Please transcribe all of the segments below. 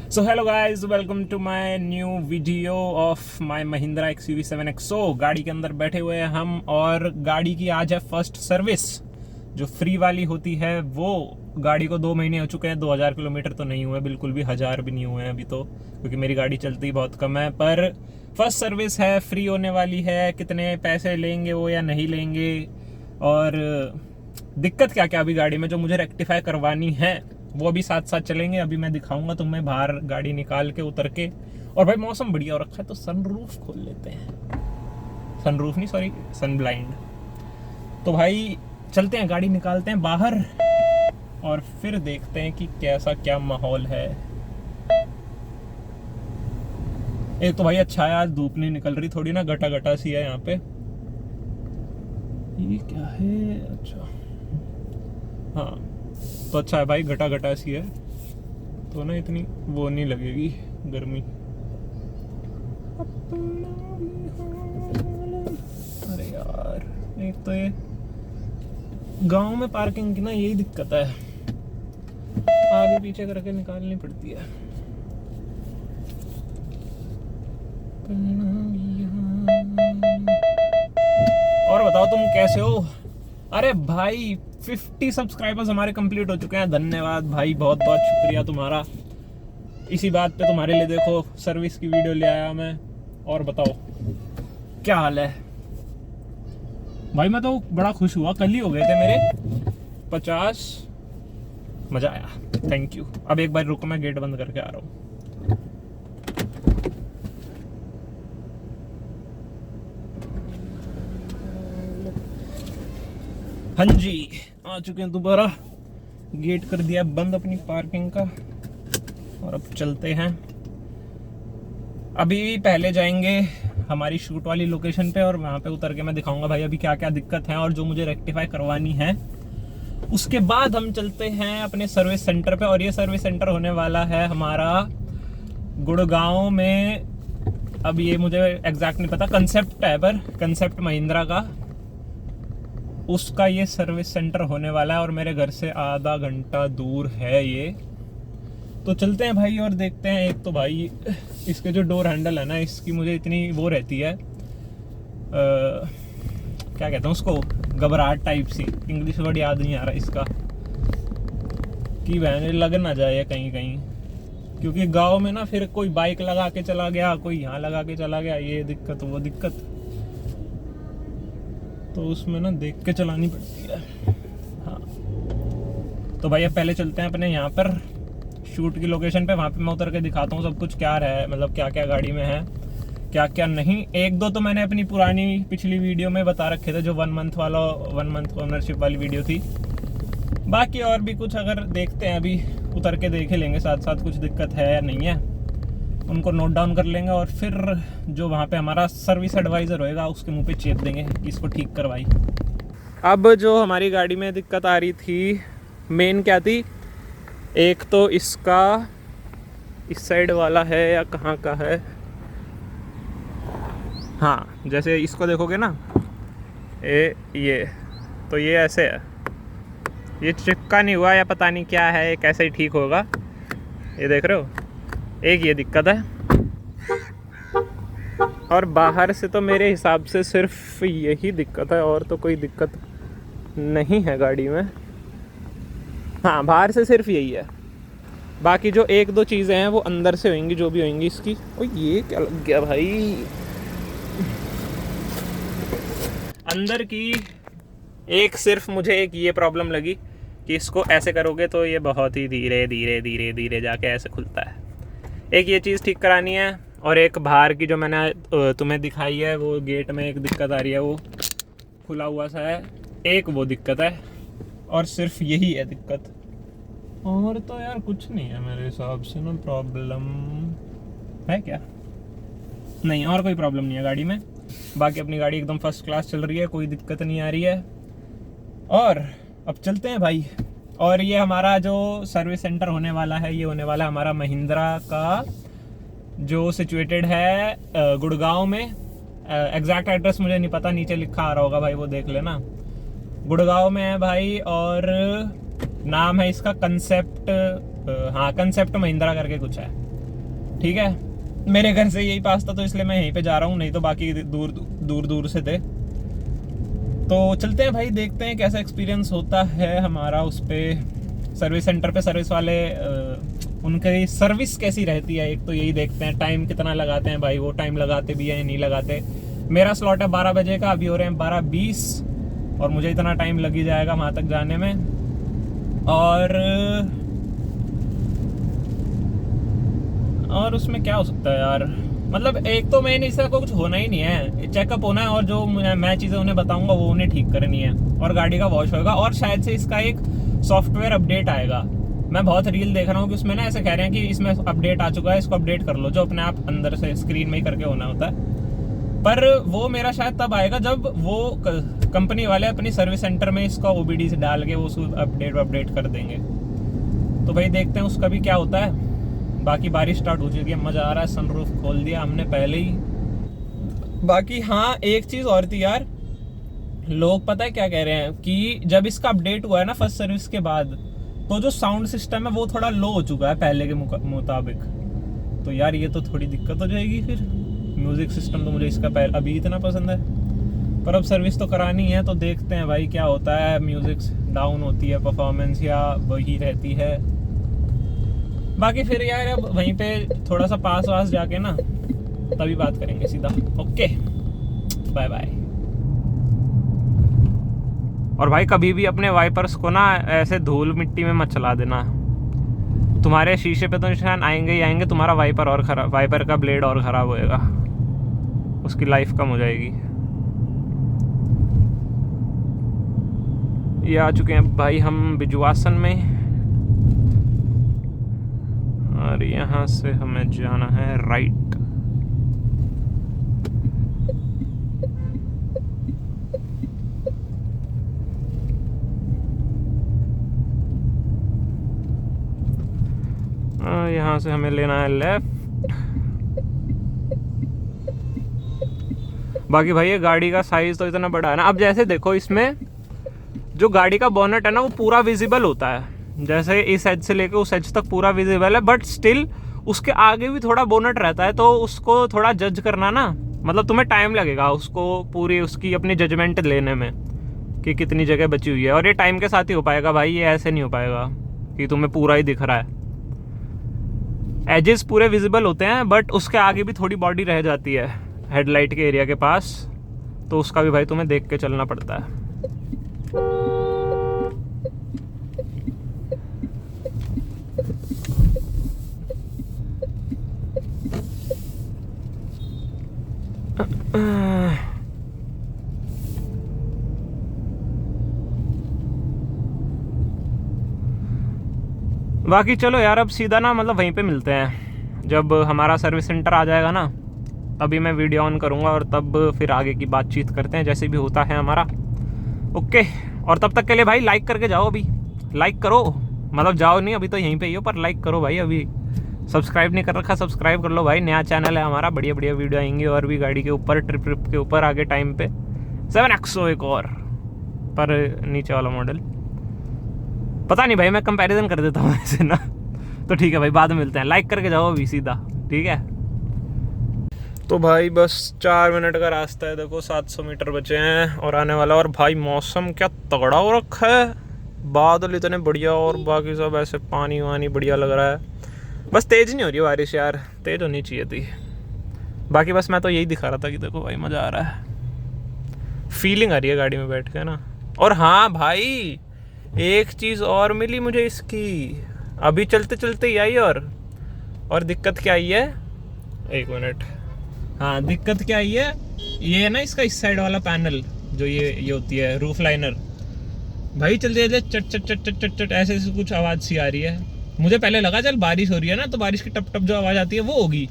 So hello guys, welcome to my new video of my Mahindra XUV 7XO। गाड़ी के अंदर बैठे हुए हैं हम और गाड़ी की आज है फर्स्ट सर्विस जो फ्री वाली होती है। वो गाड़ी को 2 महीने हो चुके हैं, 2000 किलोमीटर तो नहीं हुए, बिल्कुल भी 1000 भी नहीं हुए हैं अभी तो, क्योंकि मेरी गाड़ी चलती बहुत कम है। पर फर्स्ट सर्विस है, फ्री होने वाली है। कितने पैसे लेंगे वो या नहीं लेंगे, और दिक्कत क्या क्या अभी गाड़ी में जो मुझे रेक्टिफाई करवानी है वो भी साथ साथ चलेंगे। अभी मैं दिखाऊंगा तुम्हें बाहर गाड़ी निकाल के उतर के। और भाई मौसम बढ़िया हो रखा है तो सनरूफ खोल लेते हैं, सनरूफ नहीं सॉरी सन ब्लाइंड। तो भाई चलते हैं, गाड़ी निकालते हैं बाहर और फिर देखते हैं कि कैसा क्या माहौल है। एक तो भाई अच्छा है आज धूप नहीं निकल रही, थोड़ी ना घटा घटा सी है यहाँ पे। ये क्या है? अच्छा हाँ, तो अच्छा है भाई, घटा घटा सी है तो ना इतनी वो नहीं लगेगी गर्मी। अरे यार, एक तो ये गांव में पार्किंग की ना यही दिक्कत है, आगे पीछे करके निकालनी पड़ती है। और बताओ तुम कैसे हो? अरे भाई 50 सब्सक्राइबर्स हमारे कंप्लीट हो चुके हैं, धन्यवाद भाई, बहुत बहुत शुक्रिया तुम्हारा। इसी बात पे तुम्हारे लिए देखो सर्विस की वीडियो ले आया मैं। और बताओ क्या हाल है भाई? मैं तो बड़ा खुश हुआ, कल ही हो गए थे मेरे 50। मजा आया, थैंक यू। अब एक बार रुको, मैं गेट बंद करके आ रहा हूँ। हाँ जी, आ चुके हैं दोबारा, गेट कर दिया बंद अपनी पार्किंग का और अब चलते हैं। अभी पहले जाएंगे हमारी शूट वाली लोकेशन पे और वहाँ पे उतर के मैं दिखाऊंगा भाई अभी क्या क्या दिक्कत है और जो मुझे रेक्टिफाई करवानी है। उसके बाद हम चलते हैं अपने सर्विस सेंटर पे, और ये सर्विस सेंटर होने वाला है हमारा गुड़गांव में। अब ये मुझे एग्जैक्ट नहीं पता, कंसेप्ट है, पर कंसेप्ट महिंद्रा का उसका ये सर्विस सेंटर होने वाला है और मेरे घर से आधा घंटा दूर है ये। तो चलते हैं भाई और देखते हैं। एक तो भाई इसके जो डोर हैंडल है ना, इसकी मुझे इतनी वो रहती है, क्या कहते हैं उसको, घबराहट टाइप सी, इंग्लिश वर्ड याद नहीं आ रहा इसका, कि बहन लग ना जाए कहीं कहीं, क्योंकि गांव में ना फिर कोई बाइक लगा के चला गया, कोई यहाँ लगा के चला गया, ये दिक्कत वो दिक्कत, तो उसमें ना देख के चलानी पड़ती है। हाँ तो भाई अब पहले चलते हैं अपने यहाँ पर शूट की लोकेशन पे, वहाँ पे मैं उतर के दिखाता हूँ सब कुछ क्या है, मतलब क्या क्या गाड़ी में है क्या क्या नहीं। एक दो तो मैंने अपनी पुरानी पिछली वीडियो में बता रखे थे, जो 1 मंथ ओनरशिप वाली वीडियो थी। बाकी और भी कुछ अगर देखते हैं, अभी उतर के देख लेंगे साथ साथ, कुछ दिक्कत है या नहीं है उनको नोट डाउन कर लेंगे और फिर जो वहाँ पे हमारा सर्विस एडवाइज़र होएगा उसके मुंह पे चेप देंगे कि इसको ठीक करवाई। अब जो हमारी गाड़ी में दिक्कत आ रही थी मेन क्या थी, एक तो इसका इस साइड वाला है या कहाँ का है, हाँ जैसे इसको देखोगे ना ये तो ये ऐसे है, ये चिपका नहीं हुआ या पता नहीं क्या है, ये कैसे ही ठीक होगा, ये देख रहे हो, एक ये दिक्कत है। और बाहर से तो मेरे हिसाब से सिर्फ यही दिक्कत है, और तो कोई दिक्कत नहीं है गाड़ी में। हाँ बाहर से सिर्फ यही है, बाकी जो एक दो चीज़ें हैं वो अंदर से होंगी, जो भी होंगी इसकी। ओ ये क्या लग गया भाई अंदर की। एक सिर्फ मुझे एक ये प्रॉब्लम लगी कि इसको ऐसे करोगे तो ये बहुत ही धीरे धीरे धीरे धीरे जाके ऐसे खुलता है। एक ये चीज़ ठीक करानी है, और एक बाहर की जो मैंने तुम्हें दिखाई है वो गेट में एक दिक्कत आ रही है, वो खुला हुआ सा है, एक वो दिक्कत है, और सिर्फ यही है दिक्कत, और तो यार कुछ नहीं है मेरे हिसाब से ना। प्रॉब्लम है क्या? नहीं, और कोई प्रॉब्लम नहीं है गाड़ी में। बाकी अपनी गाड़ी एकदम फर्स्ट क्लास चल रही है, कोई दिक्कत नहीं आ रही है। और अब चलते हैं भाई, और ये हमारा जो सर्विस सेंटर होने वाला है, ये होने वाला है हमारा महिंद्रा का, जो सिचुएटेड है गुड़गांव में। एग्जैक्ट एड्रेस मुझे नहीं पता, नीचे लिखा आ रहा होगा भाई, वो देख लेना। गुड़गांव में है भाई, और नाम है इसका कंसेप्ट, हाँ कंसेप्ट महिंद्रा करके कुछ है। ठीक है, मेरे घर से यही पास था तो इसलिए मैं यहीं पे जा रहा हूँ, नहीं तो बाकी दूर से थे। तो चलते हैं भाई, देखते हैं कैसा एक्सपीरियंस होता है हमारा उस पर सर्विस सेंटर पे। सर्विस वाले उनकी सर्विस कैसी रहती है, एक तो यही देखते हैं। टाइम कितना लगाते हैं भाई, वो टाइम लगाते भी है नहीं लगाते। मेरा स्लॉट है 12 बजे का, अभी हो रहे हैं 12:20 और मुझे इतना टाइम लग ही जाएगा वहाँ तक जाने में। और उसमें क्या हो सकता है यार, मतलब एक तो मेन इसका कुछ होना ही नहीं है, चेकअप होना है और जो मैं चीज़ें उन्हें बताऊंगा वो उन्हें ठीक करनी है, और गाड़ी का वॉश होगा, और शायद से इसका एक सॉफ्टवेयर अपडेट आएगा। मैं बहुत रील देख रहा हूँ कि उसमें ना ऐसे कह रहे हैं कि इसमें अपडेट आ चुका है, इसको अपडेट कर लो, जो अपने आप अंदर से स्क्रीन में ही करके होना होता है। पर वो मेरा शायद तब आएगा जब वो कंपनी वाले अपनी सर्विस सेंटर में इसका OBD से डाल के वो उसको अपडेट कर देंगे। तो भाई देखते हैं उसका भी क्या होता है। बाकी बारिश स्टार्ट हो चुकी है, मज़ा आ रहा है, सनरूफ खोल दिया हमने पहले ही। बाकी हाँ, एक चीज़ और थी यार, लोग पता है क्या कह रहे हैं कि जब इसका अपडेट हुआ है ना फर्स्ट सर्विस के बाद, तो जो साउंड सिस्टम है वो थोड़ा लो हो चुका है पहले के मुताबिक। तो यार ये तो थोड़ी दिक्कत हो जाएगी फिर। म्यूज़िक सिस्टम तो मुझे इसका अभी इतना पसंद है, पर अब सर्विस तो करानी है, तो देखते हैं भाई क्या होता है। म्यूज़िक डाउन होती है, परफॉर्मेंस या वही रहती है। बाकी फिर यार अब वहीं पे थोड़ा सा पास वास जाके ना तभी बात करेंगे सीधा। Okay, bye bye. और भाई कभी भी अपने वाइपर्स को ना ऐसे धूल मिट्टी में मत चला देना, तुम्हारे शीशे पे तो निशान आएंगे ही आएंगे, तुम्हारा वाइपर का ब्लेड और ख़राब होएगा, उसकी लाइफ कम हो जाएगी। ये आ चुके हैं भाई हम बिजुआसन में, और यहाँ से हमें जाना है राइट। यहाँ से हमें लेना है लेफ्ट। बाकी भाई ये गाड़ी का साइज तो इतना बड़ा है ना, अब जैसे देखो इसमें जो गाड़ी का बोनट है ना वो पूरा विजिबल होता है, जैसे इस एज से लेके उस एज तक पूरा विजिबल है, बट स्टिल उसके आगे भी थोड़ा बोनट रहता है, तो उसको थोड़ा जज करना ना, मतलब तुम्हें टाइम लगेगा उसको पूरी उसकी अपनी जजमेंट लेने में कि कितनी जगह बची हुई है। और ये टाइम के साथ ही हो पाएगा भाई, ये ऐसे नहीं हो पाएगा कि तुम्हें पूरा ही दिख रहा है। एजेस पूरे विजिबल होते हैं, बट उसके आगे भी थोड़ी बॉडी रह जाती है हेडलाइट के एरिया के पास, तो उसका भी भाई तुम्हें देख के चलना पड़ता है। बाकी चलो यार, अब सीधा ना मतलब वहीं पे मिलते हैं, जब हमारा सर्विस सेंटर आ जाएगा ना तभी मैं वीडियो ऑन करूँगा, और तब फिर आगे की बातचीत करते हैं जैसे भी होता है हमारा। ओके, और तब तक के लिए भाई लाइक करके जाओ, अभी लाइक करो, मतलब जाओ नहीं, अभी तो यहीं पे ही हो, पर लाइक करो भाई। अभी सब्सक्राइब नहीं कर रखा, सब्सक्राइब कर लो भाई, नया चैनल है हमारा, बढ़िया बढ़िया वीडियो आएंगे और भी गाड़ी के ऊपर, ट्रिप के ऊपर आगे टाइम पे। 7XO एक और, पर नीचे वाला मॉडल पता नहीं भाई, मैं कंपैरिजन कर देता हूँ ऐसे ना। तो ठीक है भाई, बाद में मिलते हैं, लाइक करके जाओ अभी सीधा, ठीक है। तो भाई बस 4 मिनट का रास्ता है, देखो 700 मीटर बचे हैं और आने वाला। और भाई मौसम क्या तगड़ा हो रखा है, बादल इतने बढ़िया और बाकी सब ऐसे पानी वानी बढ़िया लग रहा है। बस तेज़ नहीं हो रही है बारिश यार, तेज़ होनी चाहिए थी। बाकी बस मैं तो यही दिखा रहा था कि देखो भाई मज़ा आ रहा है, फीलिंग आ रही है गाड़ी में बैठ के ना। और हाँ भाई, एक चीज़ और मिली मुझे इसकी, अभी चलते चलते ही आई। और दिक्कत क्या आई है, एक मिनट, हाँ दिक्कत क्या आई है, ये है ना इसका इस साइड वाला पैनल, जो ये होती है रूफ लाइनर, भाई चलते चलते चट चट चट चट चट चट ऐसे कुछ आवाज़ सी आ रही है। मुझे पहले लगा चल बारिश हो रही है ना, तो बारिश की टप टप जो आवाज़ आती है वो होगी,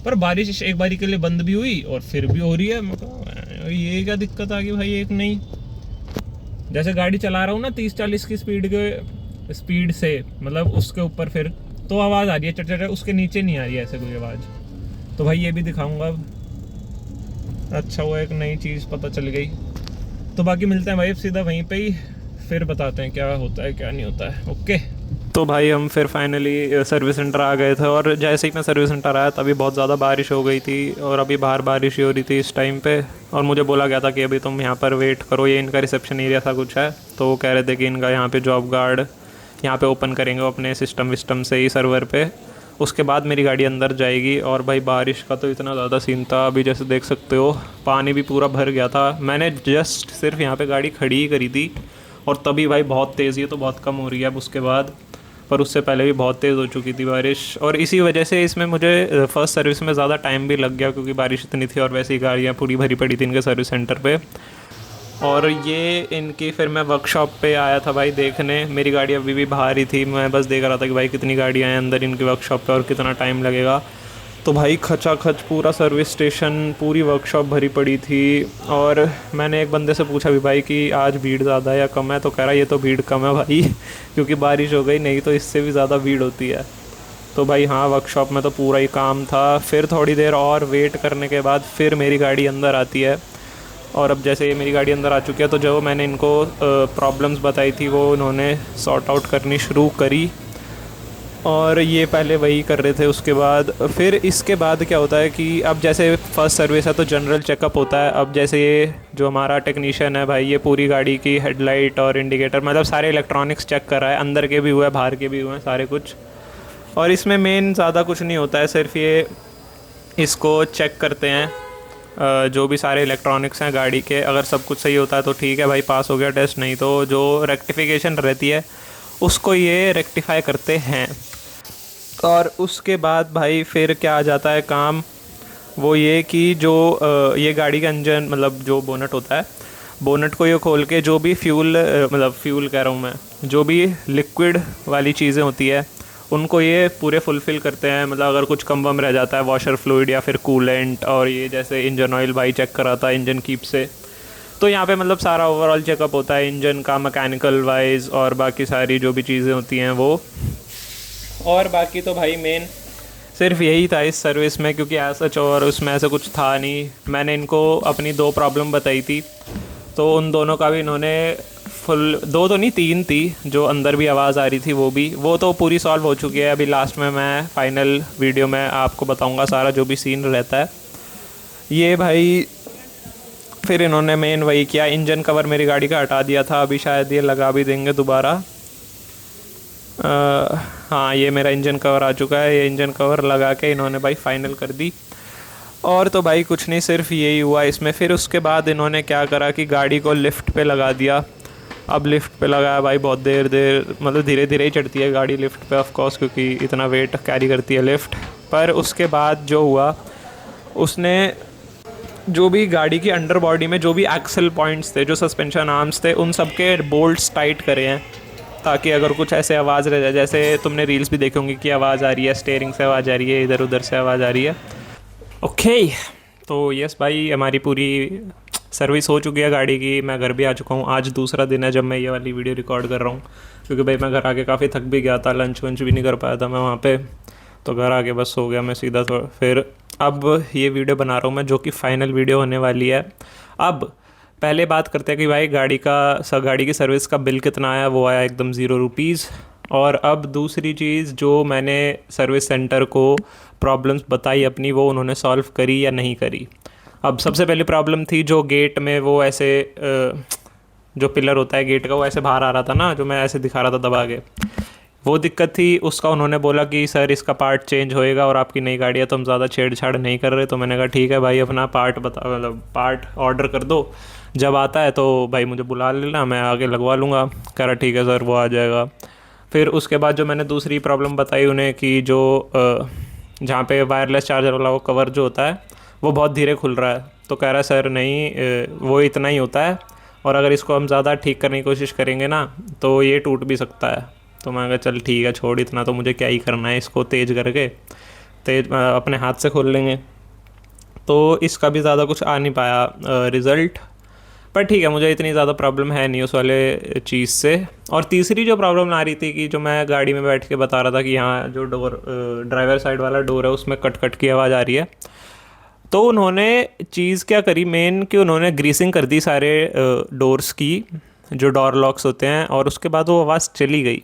पर बारिश एक बारी के लिए बंद भी हुई और फिर भी हो रही है। मैं ये क्या दिक्कत आ गई भाई, एक नहीं, जैसे गाड़ी चला रहा हूँ ना 30-40 की स्पीड से, मतलब उसके ऊपर फिर तो आवाज़ आ रही है चट चट, उसके नीचे नहीं आ रही है ऐसे कोई आवाज़। तो भाई ये भी दिखाऊंगा अब, अच्छा वो एक नई चीज़ पता चल गई। तो बाकी मिलते हैं भाई सीधा वहीं पे ही, फिर बताते हैं क्या होता है क्या नहीं होता है। ओके। तो भाई हम फिर फाइनली सर्विस सेंटर आ गए थे, और जैसे ही मैं सर्विस सेंटर आया तभी बहुत ज़्यादा बारिश हो गई थी, और अभी बाहर बारिश ही हो रही थी इस टाइम पे। और मुझे बोला गया था कि अभी तुम यहाँ पर वेट करो, ये इनका रिसेप्शन एरिया था कुछ है, तो वो कह रहे थे कि इनका यहाँ पे जॉब गार्ड यहाँ पे ओपन करेंगे अपने सिस्टम विस्टम से ही सर्वर पे, उसके बाद मेरी गाड़ी अंदर जाएगी। और भाई बारिश का तो इतना ज़्यादा सीन था, अभी जैसे देख सकते हो पानी भी पूरा भर गया था। मैंने जस्ट सिर्फ यहाँ पे गाड़ी खड़ी ही करी थी, और तभी भाई बहुत तेज़, ये तो बहुत कम हो रही है अब उसके बाद, पर उससे पहले भी बहुत तेज़ हो चुकी थी बारिश। और इसी वजह से इसमें मुझे फ़र्स्ट सर्विस में ज़्यादा टाइम भी लग गया, क्योंकि बारिश इतनी थी और वैसे ही गाड़ियाँ पूरी भरी पड़ी थी इनके सर्विस सेंटर पे। और ये इनकी फिर मैं वर्कशॉप पे आया था भाई देखने, मेरी गाड़ी अभी भी बाहर ही थी, मैं बस देख रहा था कि भाई कितनी गाड़ियाँ हैं अंदर इनकी वर्कशॉप पे और कितना टाइम लगेगा। तो भाई खचाखच पूरा सर्विस स्टेशन, पूरी वर्कशॉप भरी पड़ी थी। और मैंने एक बंदे से पूछा भी भाई कि आज भीड़ ज़्यादा है या कम है, तो कह रहा ये तो भीड़ कम है भाई क्योंकि बारिश हो गई, नहीं तो इससे भी ज़्यादा भीड़ होती है। तो भाई हाँ, वर्कशॉप में तो पूरा ही काम था। फिर थोड़ी देर और वेट करने के बाद फिर मेरी गाड़ी अंदर आती है, और अब जैसे ये मेरी गाड़ी अंदर आ चुकी है, तो जो मैंने इनको प्रॉब्लम्स बताई थी वो उन्होंने सॉर्ट आउट करनी शुरू करी, और ये पहले वही कर रहे थे। उसके बाद फिर इसके बाद क्या होता है कि अब जैसे फ़र्स्ट सर्विस है तो जनरल चेकअप होता है। अब जैसे ये जो हमारा टेक्नीशियन है भाई, ये पूरी गाड़ी की हेडलाइट और इंडिकेटर, मतलब सारे इलेक्ट्रॉनिक्स चेक कर रहा है, अंदर के भी हुए हैं बाहर के भी हुए हैं सारे कुछ। और इसमें मेन ज़्यादा कुछ नहीं होता है, सिर्फ ये इसको चेक करते हैं जो भी सारे इलेक्ट्रॉनिक्स हैं गाड़ी के, अगर सब कुछ सही होता है तो ठीक है भाई, पास हो गया टेस्ट, नहीं तो जो रेक्टिफिकेशन रहती है उसको ये रेक्टिफाई करते हैं। और उसके बाद भाई फिर क्या आ जाता है काम, वो ये कि जो ये गाड़ी का इंजन, मतलब जो बोनट होता है, बोनट को ये खोल के जो भी फ्यूल, मतलब फ्यूल कह रहा हूँ मैं, जो भी लिक्विड वाली चीज़ें होती है उनको ये पूरे फुलफ़िल करते हैं। मतलब अगर कुछ कम वम रह जाता है, वॉशर फ्लूइड या फिर कूलेंट, और ये जैसे इंजन ऑयल भाई चेक कराता है इंजन कीप से, तो यहाँ पे मतलब सारा ओवरऑल चेकअप होता है इंजन का मैकेनिकल वाइज, और बाकी सारी जो भी चीज़ें होती हैं वो। और बाकी तो भाई मेन सिर्फ यही था इस सर्विस में, क्योंकि ऐसा और उसमें ऐसा कुछ था नहीं। मैंने इनको अपनी 2 प्रॉब्लम बताई थी, तो उन दोनों का भी इन्होंने फुल, 2 तो नहीं 3 थी, जो अंदर भी आवाज़ आ रही थी वो तो पूरी सॉल्व हो चुकी है। अभी लास्ट में मैं फाइनल वीडियो में आपको बताऊंगा सारा जो भी सीन रहता है। ये भाई फिर इन्होंने मेन वही किया, इंजन कवर मेरी गाड़ी का हटा दिया था, अभी शायद ये लगा भी देंगे दोबारा। हाँ, ये मेरा इंजन कवर आ चुका है, ये इंजन कवर लगा के इन्होंने भाई फाइनल कर दी। और तो भाई कुछ नहीं, सिर्फ यही हुआ इसमें। फिर उसके बाद इन्होंने क्या करा कि गाड़ी को लिफ्ट पे लगा दिया। अब लिफ्ट पे लगाया भाई, बहुत देर मतलब धीरे धीरे ही चढ़ती है गाड़ी लिफ्ट पे, ऑफ कोर्स, क्योंकि इतना वेट कैरी करती है लिफ्ट। पर उसके बाद जो हुआ, उसने जो भी गाड़ी की अंडर बॉडी में जो भी एक्सल पॉइंट्स थे, जो सस्पेंशन आर्म्स थे, उन सब के बोल्ट्स टाइट करे हैं, ताकि अगर कुछ ऐसे आवाज़ रह जाए, जैसे तुमने रील्स भी देखे होंगे कि आवाज़ आ रही है, स्टीयरिंग से आवाज़ आ रही है, इधर उधर से आवाज़ आ रही है। ओके, तो यस भाई, हमारी पूरी सर्विस हो चुकी है गाड़ी की। मैं घर भी आ चुका हूँ, आज दूसरा दिन है जब मैं ये वाली वीडियो रिकॉर्ड कर रहा हूँ, क्योंकि भाई मैं घर आके काफ़ी थक भी गया था, लंच वंच भी नहीं कर पाया था मैं वहाँ पे, तो घर आके बस सो गया मैं सीधा। तो फिर अब ये वीडियो बना रहा हूँ मैं, जो कि फ़ाइनल वीडियो होने वाली है। अब पहले बात करते हैं कि भाई गाड़ी की सर्विस का बिल कितना आया। वो आया एकदम 0 रुपीज़। और अब दूसरी चीज़, जो मैंने सर्विस सेंटर को प्रॉब्लम्स बताई अपनी, वो उन्होंने सॉल्व करी या नहीं करी। अब सबसे पहली प्रॉब्लम थी जो गेट में वो ऐसे जो पिलर होता है गेट का, वो ऐसे बाहर आ रहा था ना, जो मैं ऐसे दिखा रहा था दबा के, वो दिक्कत थी। उसका उन्होंने बोला कि सर इसका पार्ट चेंज होएगा और आपकी नई गाड़ी है तो हम ज़्यादा छेड़छाड़ नहीं कर रहे। तो मैंने कहा ठीक है भाई, अपना पार्ट मतलब पार्ट ऑर्डर कर दो, जब आता है तो भाई मुझे बुला लेना, मैं आगे लगवा लूँगा। कह रहा ठीक है सर, वो आ जाएगा। फिर उसके बाद जो मैंने दूसरी प्रॉब्लम बताई उन्हें कि जो जहाँ पे वायरलेस चार्जर वाला वो कवर जो होता है वो बहुत धीरे खुल रहा है, तो कह रहा है सर नहीं, वो इतना ही होता है, और अगर इसको हम ज़्यादा ठीक करने की कोशिश करेंगे ना तो ये टूट भी सकता है। तो मैं कहा चल ठीक है, छोड़, इतना तो मुझे क्या ही करना है, इसको तेज़ करके अपने हाथ से खोल लेंगे। तो इसका भी ज़्यादा कुछ आ नहीं पाया रिज़ल्ट, पर ठीक है, मुझे इतनी ज़्यादा प्रॉब्लम है नहीं उस वाले चीज़ से। और तीसरी जो प्रॉब्लम आ रही थी कि जो मैं गाड़ी में बैठ के बता रहा था कि यहाँ जो डोर, ड्राइवर साइड वाला डोर है, उसमें कट कट की आवाज़ आ रही है। तो उन्होंने चीज़ क्या करी मेन, कि उन्होंने ग्रीसिंग कर दी सारे डोर्स की, जो डोर लॉक्स होते हैं, और उसके बाद वो आवाज़ चली गई।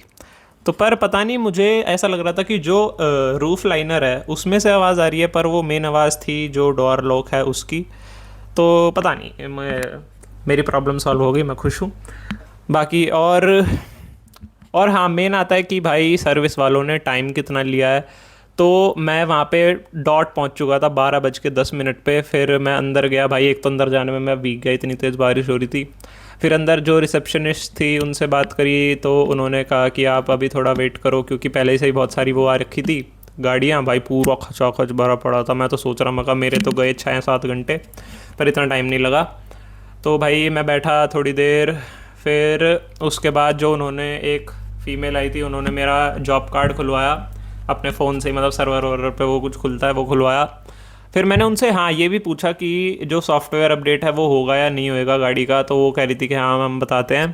तो पर पता नहीं, मुझे ऐसा लग रहा था कि जो रूफ लाइनर है उसमें से आवाज़ आ रही है, पर वो मेन आवाज़ थी जो डोर लॉक है उसकी। तो पता नहीं, मेरी प्रॉब्लम सॉल्व हो गई, मैं खुश हूँ। बाकी और हाँ, मेन आता है कि भाई सर्विस वालों ने टाइम कितना लिया है। तो मैं वहाँ पे डॉट पहुँच चुका था 12:10 पे। फिर मैं अंदर गया भाई, एक तो अंदर जाने में मैं भीग गया, इतनी तेज़ बारिश हो रही थी। फिर अंदर जो रिसेप्शनिस्ट थी उनसे बात करी, तो उन्होंने कहा कि आप अभी थोड़ा वेट करो, क्योंकि पहले से ही बहुत सारी वो आ रखी थी गाड़ियाँ। भाई पूरा खचाखच भरा पड़ा था। मैं तो सोच रहा, मैं मेरे तो गए 6-7 घंटे, पर इतना टाइम नहीं लगा। तो भाई मैं बैठा थोड़ी देर। फिर उसके बाद जो उन्होंने, एक फ़ीमेल आई थी, उन्होंने मेरा जॉब कार्ड खुलवाया अपने फ़ोन से, मतलब सर्वर वर्वर पे वो कुछ खुलता है, वो खुलवाया। फिर मैंने उनसे हाँ ये भी पूछा कि जो सॉफ्टवेयर अपडेट है वो होगा या नहीं होएगा गाड़ी का। तो वो कह रही थी कि हाँ हम बताते हैं।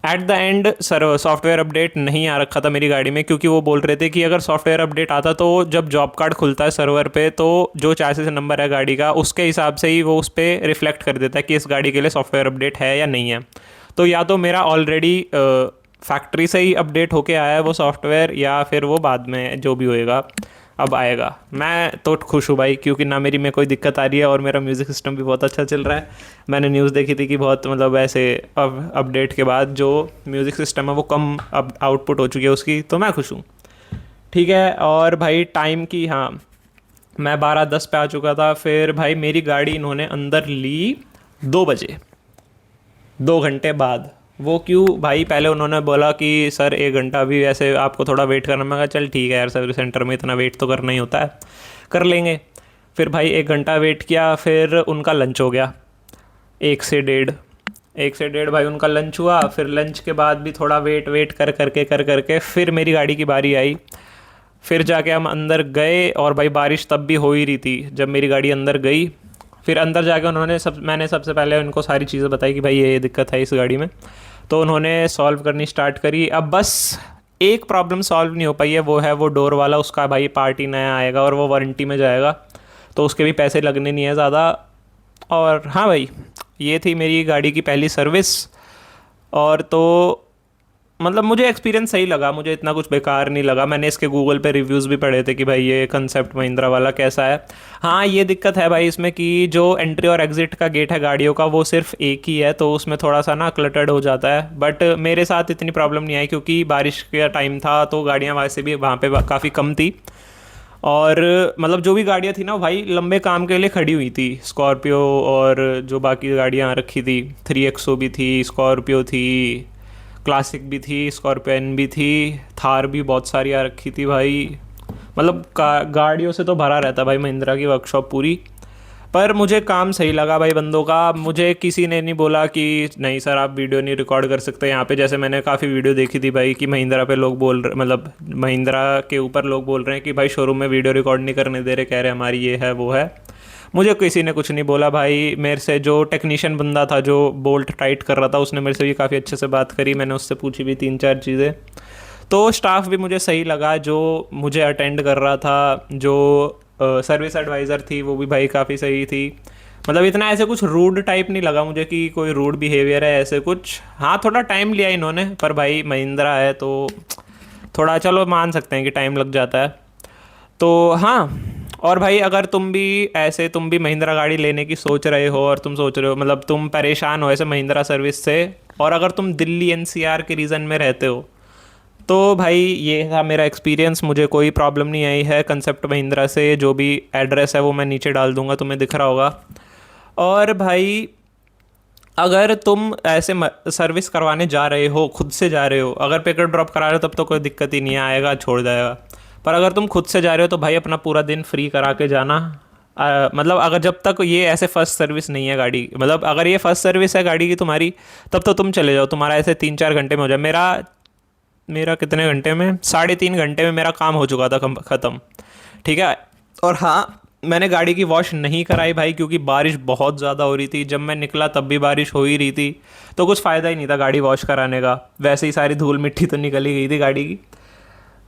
At the end sir software update नहीं आ रखा था मेरी गाड़ी में, क्योंकि वो बोल रहे थे कि अगर सॉफ्टवेयर अपडेट आता तो जब जॉब कार्ड खुलता है सर्वर पे, तो जो चार्जेस नंबर है गाड़ी का उसके हिसाब से ही वो उस पर रिफ्लेक्ट कर देता है कि इस गाड़ी के लिए सॉफ्टवेयर अपडेट है या नहीं है। तो या तो मेरा ऑलरेडी फैक्ट्री से ही अपडेट होके आया है वो सॉफ्टवेयर, या फिर वो बाद में जो भी होएगा अब आएगा। मैं तो खुश हूँ भाई, क्योंकि ना मेरी में कोई दिक्कत आ रही है और मेरा म्यूज़िक सिस्टम भी बहुत अच्छा चल रहा है। मैंने न्यूज़ देखी थी कि बहुत मतलब ऐसे अब अपडेट के बाद जो म्यूज़िक सिस्टम है वो कम अब आउटपुट हो चुकी है उसकी, तो मैं खुश हूँ। ठीक है। और भाई टाइम की, हाँ, मैं 12:10 पे आ चुका था। फिर भाई मेरी गाड़ी इन्होंने अंदर ली 2 बजे, 2 घंटे बाद। वो क्यों भाई, पहले उन्होंने बोला कि सर 1 घंटा अभी ऐसे आपको थोड़ा वेट करना। मैं कहा चल ठीक है यार, सर्विस सेंटर में इतना वेट तो करना ही होता है, कर लेंगे। फिर भाई 1 घंटा वेट किया। फिर उनका लंच हो गया 1 से 1:30, 1 से 1:30 भाई उनका लंच हुआ। फिर लंच के बाद भी थोड़ा वेट वेट कर करके फिर मेरी गाड़ी की बारी आई। फिर जाके हम अंदर गए, और भाई बारिश तब भी हो ही रही थी जब मेरी गाड़ी अंदर गई। फिर अंदर जाके मैंने सबसे पहले उनको सारी चीज़ें बताई कि भाई ये दिक्कत है इस गाड़ी में। तो उन्होंने सॉल्व करनी स्टार्ट करी। अब बस एक प्रॉब्लम सॉल्व नहीं हो पाई है, वो है वो डोर वाला। उसका भाई पार्ट ही नया आएगा और वो वारंटी में जाएगा, तो उसके भी पैसे लगने नहीं है ज़्यादा। और हाँ भाई, ये थी मेरी गाड़ी की पहली सर्विस। और तो मतलब मुझे एक्सपीरियंस सही लगा, मुझे इतना कुछ बेकार नहीं लगा। मैंने इसके गूगल पे रिव्यूज़ भी पढ़े थे कि भाई ये कंसेप्ट महिंद्रा वाला कैसा है। हाँ ये दिक्कत है भाई इसमें कि जो एंट्री और एग्ज़िट का गेट है गाड़ियों का वो सिर्फ एक ही है, तो उसमें थोड़ा सा ना क्लटर्ड हो जाता है। बट मेरे साथ इतनी प्रॉब्लम नहीं आई, क्योंकि बारिश का टाइम था तो गाड़ियाँ वैसे भी वहाँ पे काफ़ी कम थी। और मतलब जो भी गाड़ियाँ थी ना भाई लंबे काम के लिए खड़ी हुई थी। स्कॉर्पियो और जो बाकी गाड़ियाँ रखी थी, 3XO भी थी, स्कॉर्पियो थी, क्लासिक भी थी, स्कॉर्पियो एन भी थी, थार भी बहुत सारी आ रखी थी भाई। मतलब गाड़ियों से तो भरा रहता भाई महिंद्रा की वर्कशॉप पूरी। पर मुझे काम सही लगा भाई बंदों का। मुझे किसी ने नहीं बोला कि नहीं सर आप वीडियो नहीं रिकॉर्ड कर सकते यहाँ पे। जैसे मैंने काफ़ी वीडियो देखी थी भाई कि महिंद्रा पे लोग बोल रहे, मतलब महिंद्रा के ऊपर लोग बोल रहे हैं कि भाई शोरूम में वीडियो रिकॉर्ड नहीं करने दे रहे, कह रहे हमारी ये है वो है। मुझे किसी ने कुछ नहीं बोला भाई। मेरे से जो टेक्नीशियन बंदा था जो बोल्ट टाइट कर रहा था उसने मेरे से भी काफ़ी अच्छे से बात करी। मैंने उससे पूछी भी 3-4 चीज़ें। तो स्टाफ भी मुझे सही लगा जो मुझे अटेंड कर रहा था। जो सर्विस एडवाइज़र थी वो भी भाई काफ़ी सही थी। मतलब इतना ऐसे कुछ रूड टाइप नहीं लगा मुझे कि कोई रूड बिहेवियर है ऐसे कुछ। हाँ थोड़ा टाइम लिया इन्होंने, पर भाई महिंद्रा है तो थोड़ा चलो मान सकते हैं कि टाइम लग जाता है। तो हाँ, और भाई अगर तुम भी महिंद्रा गाड़ी लेने की सोच रहे हो और तुम सोच रहे हो, मतलब तुम परेशान हो ऐसे महिंद्रा सर्विस से, और अगर तुम दिल्ली एनसीआर के रीजन में रहते हो, तो भाई ये था मेरा एक्सपीरियंस। मुझे कोई प्रॉब्लम नहीं आई है कंसेप्ट महिंद्रा से। जो भी एड्रेस है वो मैं नीचे डाल दूंगा, तुम्हें दिख रहा होगा। और भाई अगर तुम ऐसे सर्विस करवाने जा रहे हो, खुद से जा रहे हो, अगर पिकअप ड्रॉप करा रहे हो तब तो कोई दिक्कत ही नहीं आएगा, छोड़ जाएगा। पर अगर तुम खुद से जा रहे हो तो भाई अपना पूरा दिन फ्री करा के जाना। मतलब अगर जब तक ये ऐसे फर्स्ट सर्विस नहीं है गाड़ी, मतलब अगर ये फर्स्ट सर्विस है गाड़ी की तुम्हारी, तब तो तुम चले जाओ, तुम्हारा ऐसे 3-4 घंटे में हो जाए। मेरा मेरा कितने घंटे में, 3.5 घंटे में मेरा काम हो चुका था ख़त्म। ठीक है। और हाँ मैंने गाड़ी की वॉश नहीं कराई भाई, क्योंकि बारिश बहुत ज़्यादा हो रही थी। जब मैं निकला तब भी बारिश हो ही रही थी, तो कुछ फ़ायदा ही नहीं था गाड़ी वॉश कराने का। वैसे ही सारी धूल मिट्टी तो निकल ही गई थी गाड़ी की,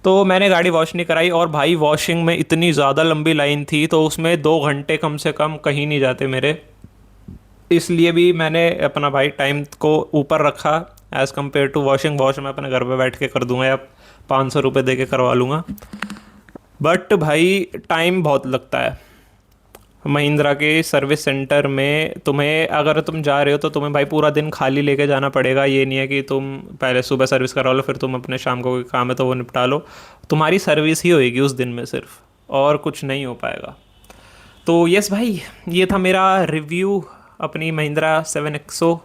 तो मैंने गाड़ी वॉश नहीं कराई। और भाई वॉशिंग में इतनी ज़्यादा लंबी लाइन थी, तो उसमें 2 घंटे कम से कम कहीं नहीं जाते मेरे। इसलिए भी मैंने अपना भाई टाइम को ऊपर रखा as compared to washing. Wash मैं अपने घर पे बैठ के कर दूंगा या 500 रुपये दे के करवा लूँगा, बट भाई टाइम बहुत लगता है। महिंद्रा के सर्विस सेंटर में तुम्हें, अगर तुम जा रहे हो तो तुम्हें भाई पूरा दिन खाली लेके जाना पड़ेगा। ये नहीं है कि तुम पहले सुबह सर्विस करवा लो फिर तुम अपने शाम को कोई काम है तो वो निपटा लो। तुम्हारी सर्विस ही होएगी उस दिन में सिर्फ, और कुछ नहीं हो पाएगा। तो यस भाई, ये था मेरा रिव्यू अपनी महिंद्रा 7XO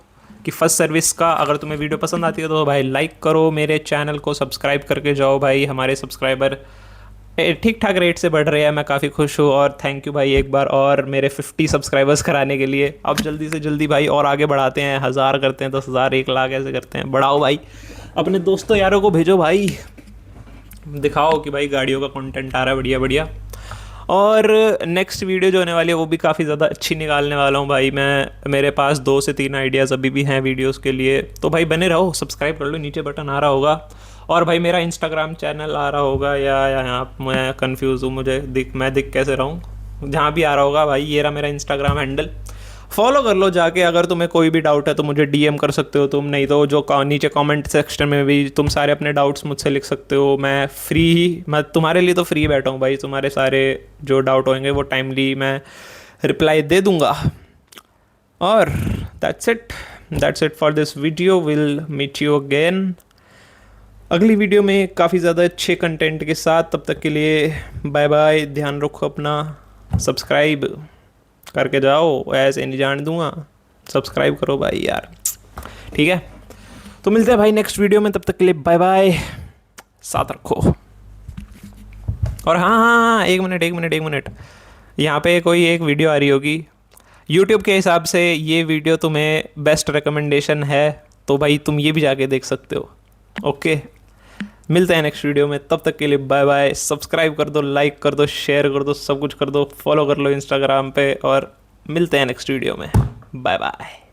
की फर्स्ट सर्विस का। अगर तुम्हें वीडियो पसंद आती है तो भाई लाइक करो, मेरे चैनल को सब्सक्राइब करके जाओ भाई। हमारे सब्सक्राइबर ठीक ठाक रेट से बढ़ रहे हैं, मैं काफ़ी खुश हूँ। और थैंक यू भाई एक बार और मेरे 50 सब्सक्राइबर्स कराने के लिए। अब जल्दी से जल्दी भाई और आगे बढ़ाते हैं, 1000 करते हैं, 10,000, 1 लाख ऐसे करते हैं। बढ़ाओ भाई, अपने दोस्तों यारों को भेजो भाई, दिखाओ कि भाई गाड़ियों का कंटेंट आ रहा है बढ़िया बढ़िया। और नेक्स्ट वीडियो जो होने वाली है वो भी काफ़ी ज़्यादा अच्छी निकालने वाला हूँ भाई मैं। मेरे पास 2 से 3 आइडियाज़ अभी भी हैं वीडियोस के लिए, तो भाई बने रहो, सब्सक्राइब कर लो, नीचे बटन आ रहा होगा। और भाई मेरा इंस्टाग्राम चैनल आ रहा होगा या यहाँ मैं कंफ्यूज हूँ, मुझे मैं दिख कैसे रहा हूँ, जहाँ भी आ रहा होगा भाई ये रहा मेरा इंस्टाग्राम हैंडल। फॉलो कर लो जाके। अगर तुम्हें कोई भी डाउट है तो मुझे डीएम कर सकते हो तुम, नहीं तो जो नीचे कमेंट सेक्शन में भी तुम सारे अपने डाउट्स मुझसे लिख सकते हो। मैं तुम्हारे लिए तो फ्री बैठा हूँ भाई, तुम्हारे सारे जो डाउट होंगे वो टाइमली मैं रिप्लाई दे दूँगा। और that's it for this video. Will meet you again अगली वीडियो में काफ़ी ज़्यादा अच्छे कंटेंट के साथ। तब तक के लिए बाय बाय, ध्यान रखो अपना, सब्सक्राइब करके जाओ, ऐसे नहीं जान दूंगा, सब्सक्राइब करो भाई यार, ठीक है। तो मिलते हैं भाई नेक्स्ट वीडियो में, तब तक के लिए बाय बाय, साथ रखो। और हाँ, एक मिनट, यहाँ पे कोई एक वीडियो आ रही होगी यूट्यूब के हिसाब से, ये वीडियो तुम्हें बेस्ट रिकमेंडेशन है, तो भाई तुम ये भी जाके देख सकते हो। ओके, मिलते हैं नेक्स्ट वीडियो में, तब तक के लिए बाय बाय। सब्सक्राइब कर दो, लाइक कर दो, शेयर कर दो, सब कुछ कर दो, फॉलो कर लो इंस्टाग्राम पे, और मिलते हैं नेक्स्ट वीडियो में। Bye bye.